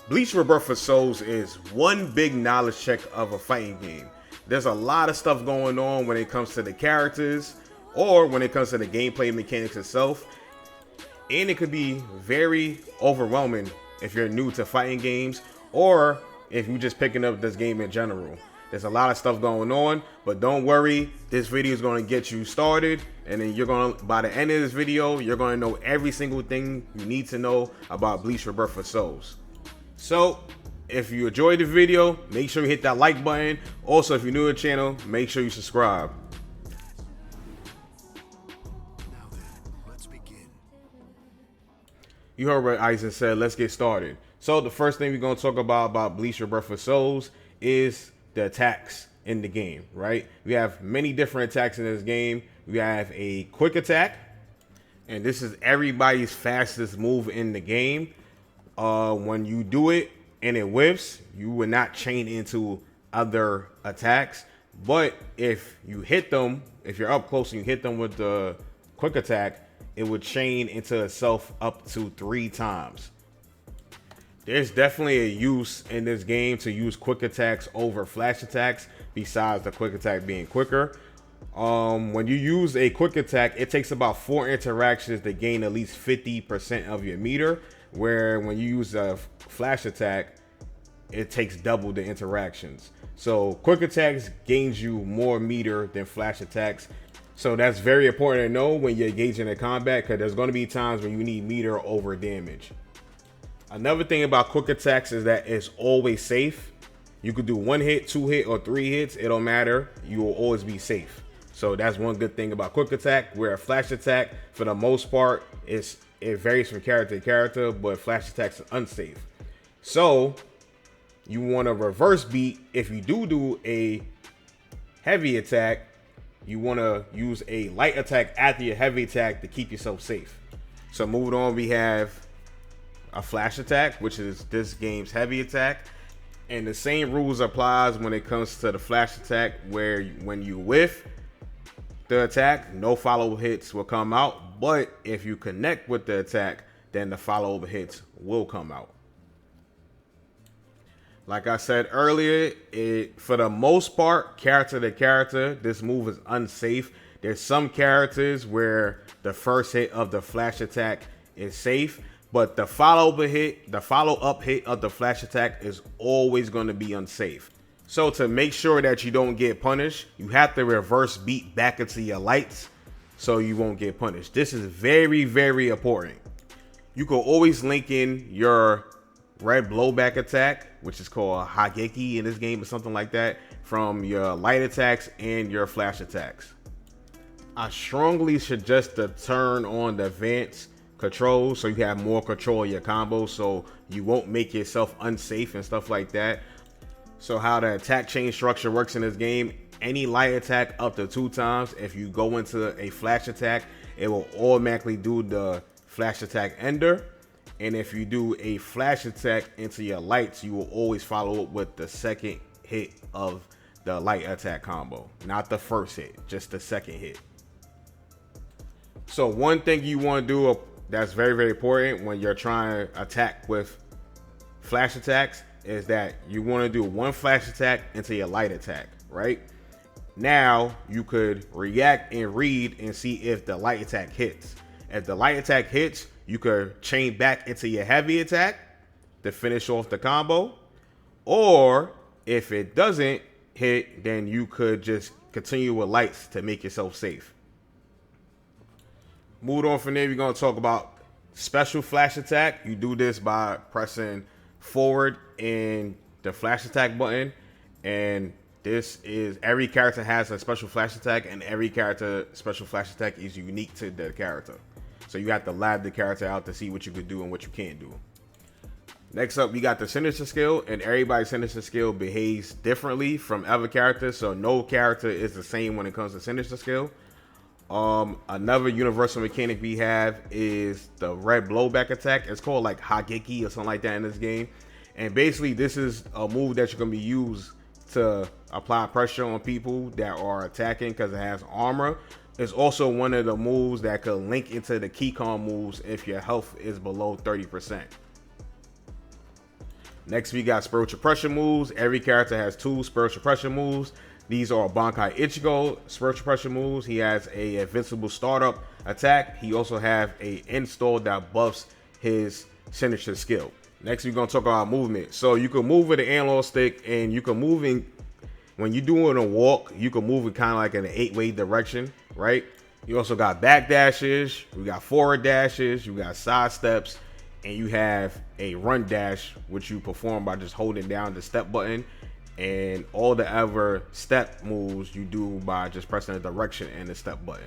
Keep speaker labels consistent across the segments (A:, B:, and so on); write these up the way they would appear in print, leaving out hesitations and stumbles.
A: Bleach Rebirth for Souls is one big knowledge check of a fighting game. There's a lot of stuff going on when it comes to the characters or when it comes to the gameplay mechanics itself. And it could be very overwhelming if you're new to fighting games or if you're just picking up this game in general. There's a lot of stuff going on, but don't worry, this video is going to get you started, and then by the end of this video, you're going to know every single thing you need to know about Bleach Rebirth for Souls. So, if you enjoyed the video, make sure you hit that like button. Also, if you're new to the channel, make sure you subscribe.
B: Now then, let's begin.
A: You heard what Isaac said, let's get started. So, the first thing we're going to talk about Bleach Rebirth for Souls is the attacks in the game, right? We have many different attacks in this game. We have a quick attack, and this is everybody's fastest move in the game. When you do it and it whiffs, you will not chain into other attacks. But if you hit them, if you're up close and you hit them with the quick attack, it would chain into itself up to 3 times. There's definitely a use in this game to use quick attacks over flash attacks, besides the quick attack being quicker. When you use a quick attack, it takes about 4 interactions to gain at least 50% of your meter, where when you use a flash attack, it takes double the interactions. So quick attacks gains you more meter than flash attacks. So that's very important to know when you're engaging in combat, because there's going to be times when you need meter over damage. Another thing about quick attacks is that it's always safe. You could do 1 hit, 2 hit, or 3 hits. It don't matter. You will always be safe. So that's one good thing about quick attack, where a flash attack, for the most part, it varies from character to character, but flash attacks are unsafe. So you want to reverse beat. If you do a heavy attack, you want to use a light attack after your heavy attack to keep yourself safe. So moving on, we have a flash attack, which is this game's heavy attack, and the same rules applies when it comes to the flash attack, where when you whiff the attack, no follow hits will come out, but if you connect with the attack, then the follow hits will come out. Like I said earlier, for the most part, character to character, this move is unsafe. There's some characters where the first hit of the flash attack is safe, but the follow-up hit of the flash attack is always going to be unsafe. So to make sure that you don't get punished, you have to reverse beat back into your lights so you won't get punished. This is very, very important. You can always link in your red blowback attack, which is called Hageki in this game or something like that, from your light attacks and your flash attacks. I strongly suggest to turn on the advanced control so you have more control of your combos, so you won't make yourself unsafe and stuff like that. So how the attack chain structure works in this game: any light attack up to 2 times, if you go into a flash attack, it will automatically do the flash attack ender. And if you do a flash attack into your lights, you will always follow up with the second hit of the light attack combo, not the first hit, just the second hit. So one thing you want to do that's very, very important when you're trying to attack with flash attacks is that you want to do 1 flash attack into your light attack, right? Now you could react and read and see if the light attack hits. If the light attack hits, you could chain back into your heavy attack to finish off the combo. Or if it doesn't hit, then you could just continue with lights to make yourself safe. Moving on from there, we're going to talk about special flash attack. You do this by pressing forward in the flash attack button, and this is, every character has a special flash attack, and every character special flash attack is unique to the character. So you have to lab the character out to see what you could do and what you can't do. Next up, we got the signature skill, and everybody's signature skill behaves differently from other characters, so no character is the same when it comes to signature skill. Another universal mechanic we have is the red blowback attack. It's called like Hageki or something like that in this game. And basically this is a move that you're going to be used to apply pressure on people that are attacking because it has armor. It's also one of the moves that could link into the keycon moves if your health is below 30%. Next, we got spiritual pressure moves. Every character has 2 spiritual pressure moves. These are Bankai Ichigo spiritual pressure moves. He has a invincible startup attack. He also have a install that buffs his signature skill. Next, we're gonna talk about movement. So you can move with the analog stick, and you can move in when you're doing a walk. You can move it kind of like in an 8-way direction, right? You also got back dashes. We got forward dashes. You got side steps, and you have a run dash, which you perform by just holding down the step button. And all the other step moves you do by just pressing the direction and the step button.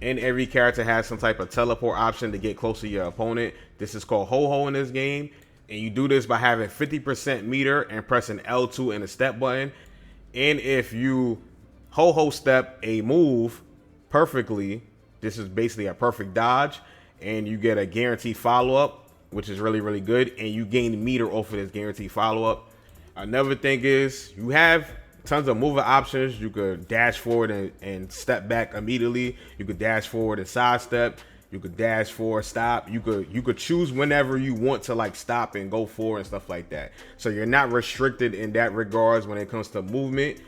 A: And every character has some type of teleport option to get close to your opponent. This is called Ho-Ho in this game. And you do this by having 50% meter and pressing L2 and the step button. And if you Ho-Ho step a move perfectly, this is basically a perfect dodge. And you get a guaranteed follow-up, which is really, really good. And you gain meter off of this guaranteed follow-up. Another thing is you have tons of movement options. You could dash forward and step back immediately. You could dash forward and sidestep. You could dash forward, stop. You could choose whenever you want to like stop and go forward and stuff like that. So you're not restricted in that regards when it comes to movement.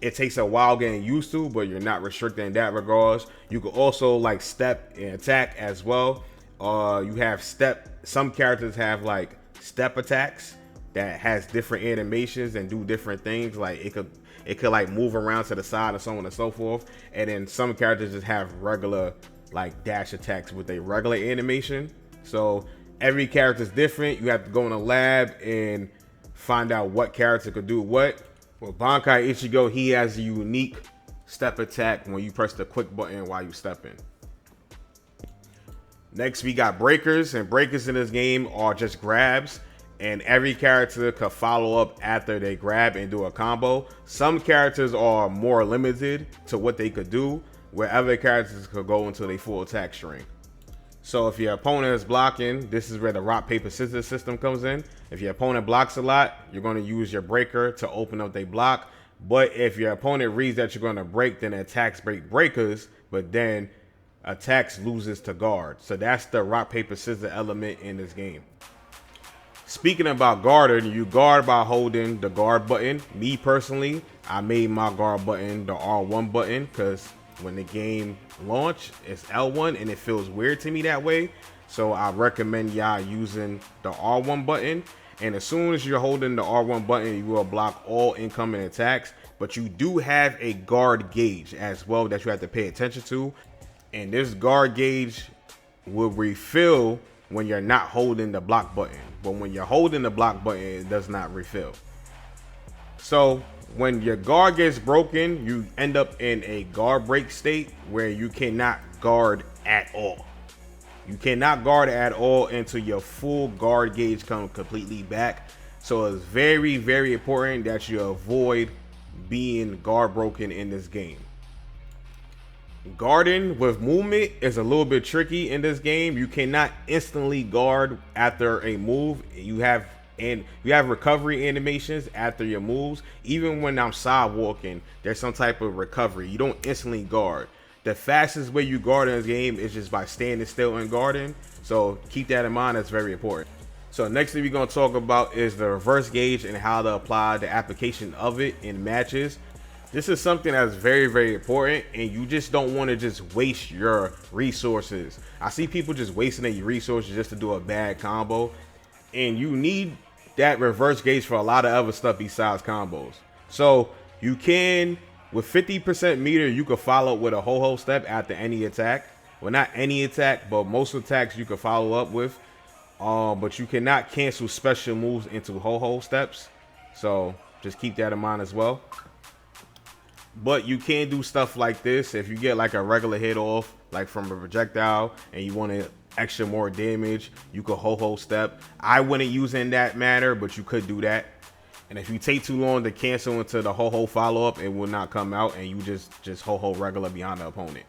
A: It takes a while getting used to, but you're not restricted in that regards. You could also like step and attack as well. You have step. Some characters have like step attacks that has different animations and do different things. Like it could like move around to the side and so on and so forth. And then some characters just have regular like dash attacks with a regular animation. So every character is different. You have to go in a lab and find out what character could do what. With Bankai Ichigo, he has a unique step attack when you press the quick button while you stepping. Next, we got breakers, and breakers in this game are just grabs. And every character could follow up after they grab and do a combo. Some characters are more limited to what they could do, where other characters could go into their full attack string. So if your opponent is blocking, this is where the rock, paper, scissors system comes in. If your opponent blocks a lot, you're going to use your breaker to open up their block. But if your opponent reads that you're going to break, then attacks break breakers, but then attacks loses to guard. So that's the rock, paper, scissors element in this game. Speaking about guarding, you guard by holding the guard button. Me personally, I made my guard button the R1 button because when the game launched, it's L1 and it feels weird to me that way. So I recommend y'all using the R1 button. And as soon as you're holding the R1 button, you will block all incoming attacks. But you do have a guard gauge as well that you have to pay attention to. And this guard gauge will refill when you're not holding the block button. But when you're holding the block button, it does not refill. So when your guard gets broken, you end up in a guard break state where you cannot guard at all. You cannot guard at all until your full guard gauge comes completely back. So it's very, very important that you avoid being guard broken in this game. Guarding with movement is a little bit tricky in this game. You cannot instantly guard after a move. You have recovery animations after your moves. Even when I'm side walking, there's some type of recovery. You don't instantly guard. The fastest way you guard in this game is just by standing still and guarding. So keep that in mind. That's very important. So next thing we're going to talk about is the reverse gauge and how to apply the application of it in matches. This is something that's very, very important, and you just don't want to just waste your resources. I see people just wasting their resources just to do a bad combo, and you need that reverse gauge for a lot of other stuff besides combos. So you can, with 50% meter, you can follow up with a ho-ho step after any attack. Well, not any attack, but most attacks you can follow up with. But you cannot cancel special moves into ho-ho steps. So just keep that in mind as well. But you can do stuff like this. If you get like a regular hit off, like from a projectile, and you want to extra more damage, you could ho-ho step. I wouldn't use it in that manner, but you could do that. And if you take too long to cancel into the ho-ho follow-up, it will not come out, and you just ho-ho regular beyond the opponent.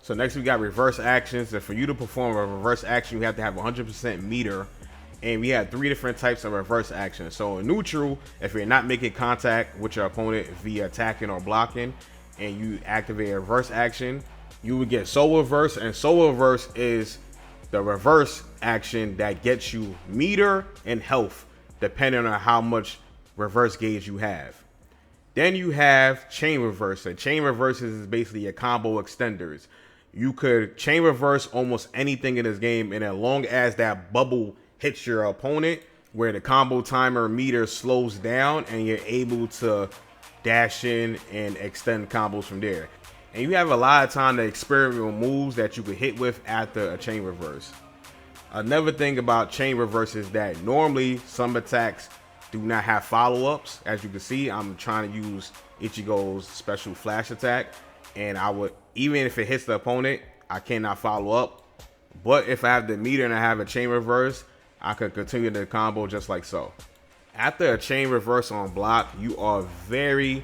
A: So next we got reverse actions. And for you to perform a reverse action, you have to have 100% meter. And we have 3 different types of reverse actions. So in neutral, if you're not making contact with your opponent via attacking or blocking, and you activate a reverse action, you would get soul reverse. And soul reverse is the reverse action that gets you meter and health depending on how much reverse gauge you have. Then you have chain reverse. Chain reverses is basically your combo extenders. You could chain reverse almost anything in this game, and as long as that bubble hits your opponent, where the combo timer meter slows down, and you're able to dash in and extend combos from there. And you have a lot of time to experiment with moves that you could hit with after a chain reverse. Another thing about chain reverse is that normally some attacks do not have follow-ups. As you can see, I'm trying to use Ichigo's special flash attack, and I would, even if it hits the opponent, I cannot follow up. But if I have the meter and I have a chain reverse, I could continue the combo just like so. After a chain reverse on block, you are very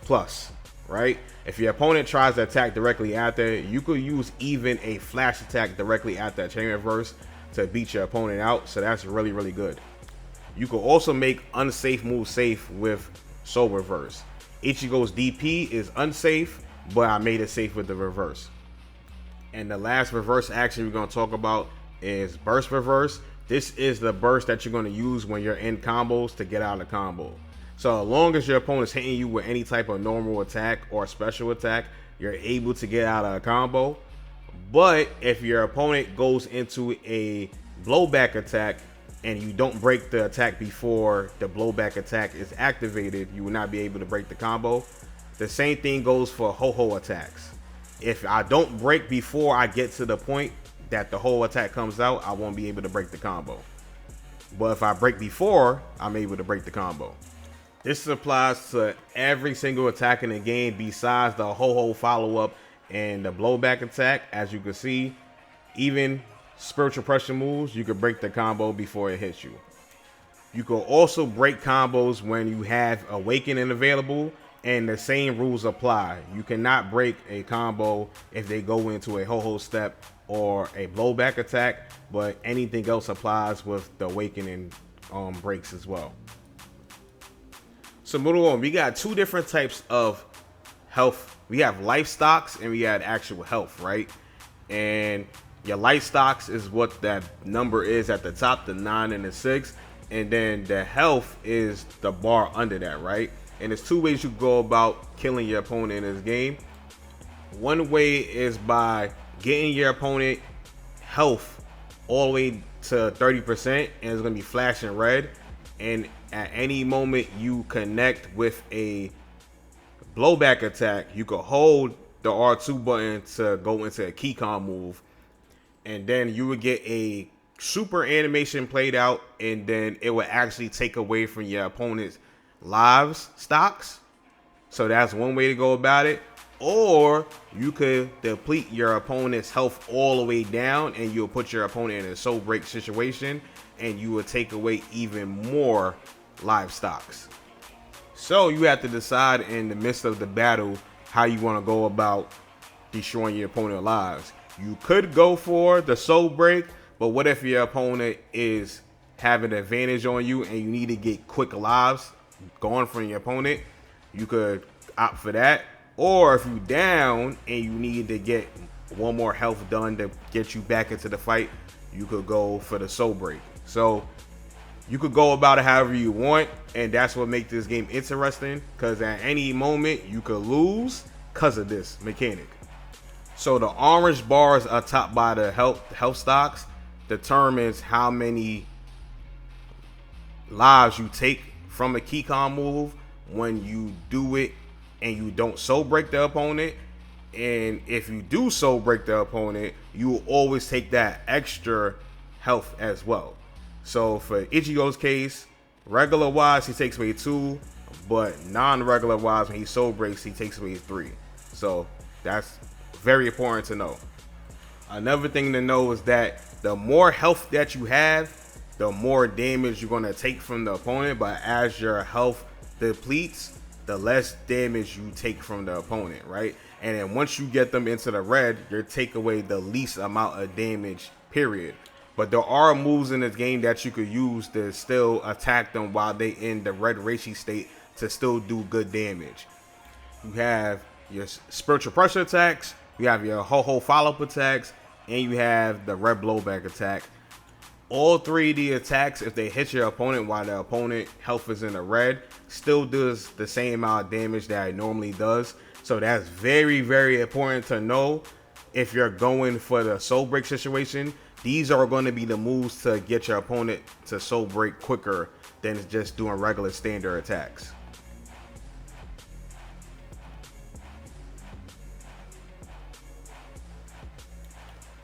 A: plus, right? If your opponent tries to attack directly after, you could use even a flash attack directly after a chain reverse to beat your opponent out. So that's really, really good. You could also make unsafe moves safe with soul reverse. Ichigo's DP is unsafe, but I made it safe with the reverse. And the last reverse action we're going to talk about is burst reverse. This is the burst that you're going to use when you're in combos to get out of the combo. So as long as your opponent's hitting you with any type of normal attack or special attack, you're able to get out of a combo. But if your opponent goes into a blowback attack and you don't break the attack before the blowback attack is activated, you will not be able to break the combo. The same thing goes for ho-ho attacks. If I don't break before I get to the point that the whole attack comes out, I won't be able to break the combo. But if I break before, I'm able to break the combo. This applies to every single attack in the game besides the ho-ho follow-up and the blowback attack. As you can see, even spiritual pressure moves, you can break the combo before it hits you. You can also break combos when you have Awakening available, and the same rules apply. You cannot break a combo if they go into a ho-ho step or a blowback attack, but anything else applies with the Awakening breaks as well. So moving on, we got two different types of health. We have life stocks and we have actual health, right? And your life stocks is what that number is at the top, the 9 and the 6. And then the health is the bar under that, right? And there's two ways you go about killing your opponent in this game. One way is by getting your opponent health all the way to 30%, and it's going to be flashing red. And at any moment you connect with a blowback attack, you can hold the R2 button to go into a keycom move, and then you would get a super animation played out, and then it would actually take away from your opponent's lives stocks. So that's one way to go about it. Or you could deplete your opponent's health all the way down, and you'll put your opponent in a soul break situation, and you will take away even more live stocks. So you have to decide in the midst of the battle how you want to go about destroying your opponent's lives. You could go for the soul break, but what if your opponent is having an advantage on you and you need to get quick lives gone from your opponent? You could opt for that. Or if you down and you need to get one more health done to get you back into the fight, you could go for the soul break. So you could go about it however you want, and that's what makes this game interesting, because at any moment you could lose because of this mechanic. So the orange bars are top by the health stocks determines how many lives you take from a keycom move when you do it and you don't soul break the opponent. And if you do soul break the opponent, you will always take that extra health as well. So for Ichigo's case, regular wise he takes away 2, but non-regular wise when he soul breaks he takes away 3. So that's very important to know. Another thing to know is that the more health that you have, the more damage you're going to take from the opponent. But as your health depletes, the less damage you take from the opponent, right? And then once you get them into the red, you take away the least amount of damage, period. But there are moves in this game that you could use to still attack them while they in the red Reishi state to still do good damage. You have your spiritual pressure attacks, you have your ho-ho follow-up attacks, and you have the red blowback attack. All three of the attacks, if they hit your opponent while the opponent health is in the red, still does the same amount of damage that it normally does. So that's very, very important to know if you're going for the soul break situation. These are going to be the moves to get your opponent to soul break quicker than just doing regular standard attacks.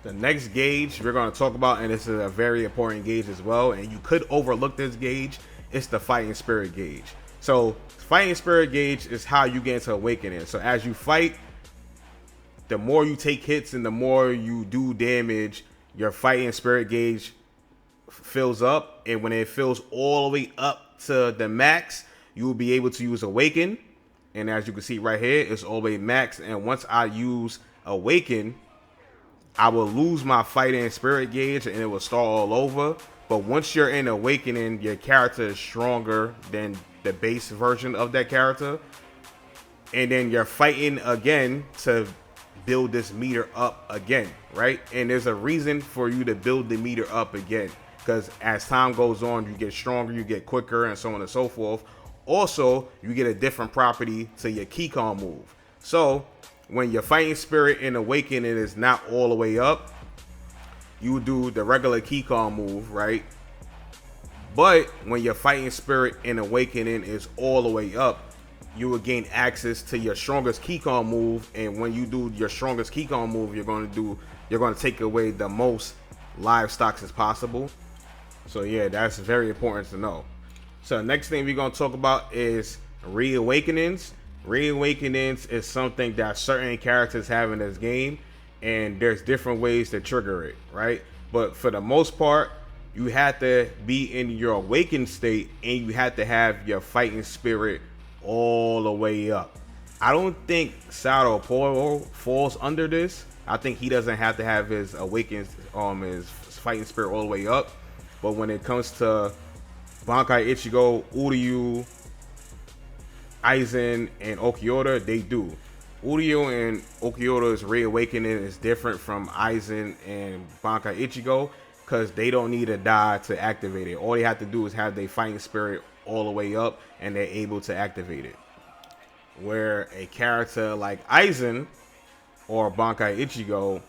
A: The next gauge we're going to talk about, and this is a very important gauge as well, and you could overlook this gauge, it's the fighting spirit gauge. So fighting spirit gauge is how you get into awakening. So as you fight, the more you take hits and the more you do damage, your fighting spirit gauge fills up, and when it fills all the way up to the max, you will be able to use awaken. And as you can see right here, it's all the way max, and once I use awaken, I will lose my fighting spirit gauge and it will start all over. But once you're in awakening, your character is stronger than the base version of that character, and then you're fighting again to build this meter up again, right? And there's a reason for you to build the meter up again, because as time goes on, you get stronger, you get quicker, and so on and so forth. Also, you get a different property to your keycon move. So when your fighting spirit in awakening is not all the way up, you do the regular keycon move, right? But when your fighting spirit in awakening is all the way up, you will gain access to your strongest keycon move, and when you do your strongest keycon move, you're going to take away the most live stocks as possible. So yeah, that's very important to know. So next thing we're going to talk about is Reawakenings. Reawakenings is something that certain characters have in this game, and there's different ways to trigger it, right? But for the most part, you have to be in your awakened state, and you have to have your fighting spirit all the way up. I don't think Sao Paulo falls under this. I think he doesn't have to have his awakened, his fighting spirit all the way up. But when it comes to Bankai Ichigo, Uryu, Aizen, and Okioda, they do. Uryu and Okioda's reawakening is different from Aizen and Bankai Ichigo because they don't need to die to activate it. All they have to do is have their fighting spirit all the way up, and they're able to activate it. Where a character like Aizen or Bankai Ichigo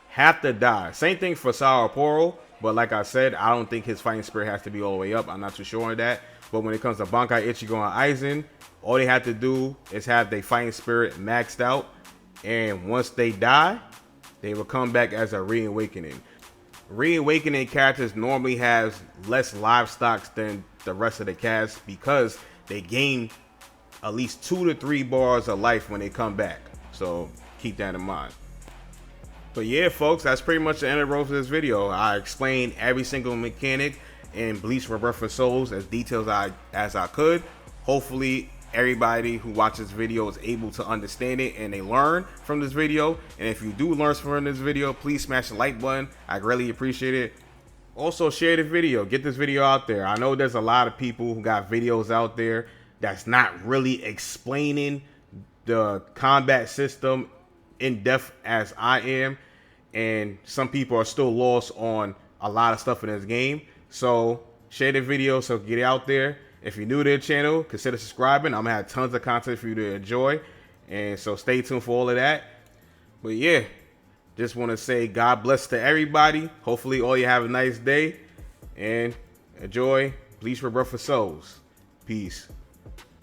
A: have to die. Same thing for Sapporo, but like I said, I don't think his fighting spirit has to be all the way up. I'm not too sure on that. But when it comes to Bankai Ichigo and Aizen, all they have to do is have their fighting spirit maxed out, and once they die, they will come back as a reawakening. Reawakening characters normally have less livestock than the rest of the cast because they gain at least 2 to 3 bars of life when they come back. So keep that in mind. But yeah, folks, that's pretty much the end of the road for this video. I explained every single mechanic in Bleach Rebirth for Souls as detailed as I could. Hopefully everybody who watches this video is able to understand it and they learn from this video. And if you do learn from this video, please smash the like button. I greatly appreciate it. Also, share the video. Get this video out there. I know there's a lot of people who got videos out there that's not really explaining the combat system in depth as I am, and some people are still lost on a lot of stuff in this game. So share the video so get it out there. If you're new to the channel, consider subscribing. I'm gonna have tons of content for you to enjoy, and so stay tuned for all of that. But yeah, just want to say God bless to everybody. Hopefully all you have a nice day and enjoy Bleach Rebirth for Souls. Peace.